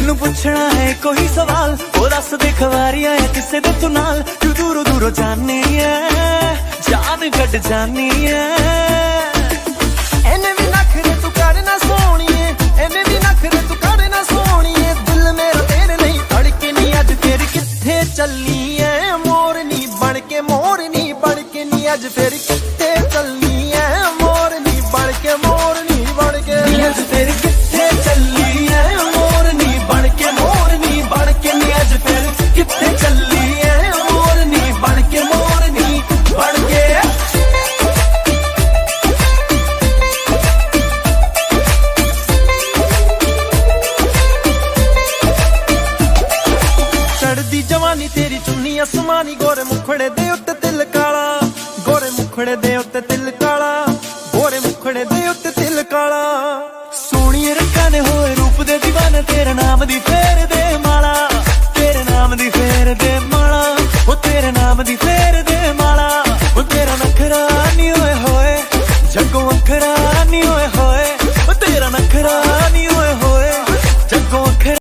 तेनू पुछना है कोई सवाल, ओ दस दे खवारिया है किसे दे तू नाल, तू दूरों दूरों जानी है, जान कट जानी है। एने भी नखरे तू करना सोनिए, एने भी नखरे तू करना सोनिए, दिल मेरा तेरे नहीं धड़के नी अज फिर किथे चली है, मोरनी बनके मोरनी बनके नी अज फिर किथे चली है, मोरनी बनके मोरनी बनके अज फिर किथे चली है, मोरनी बनके मोरनी बनके नी अज फिर किथे चली है, मोरनी बनके मोरनी बनके। चढ़दी जवानी तेरी चुन्नी आसमानी, गोरे मुखड़े दे उत्ते तिल काला, गोरे मुखड़े दे उत्ते तिल काला, गोरे मुखड़े दे उत्ते तिल काला। सोनिए रंगा ने होए रूप दे दीवाने, तेरे नाम दी फेर दे माला, तेरे नाम दी फेर दे माला, ओ तेरे नाम दी फेर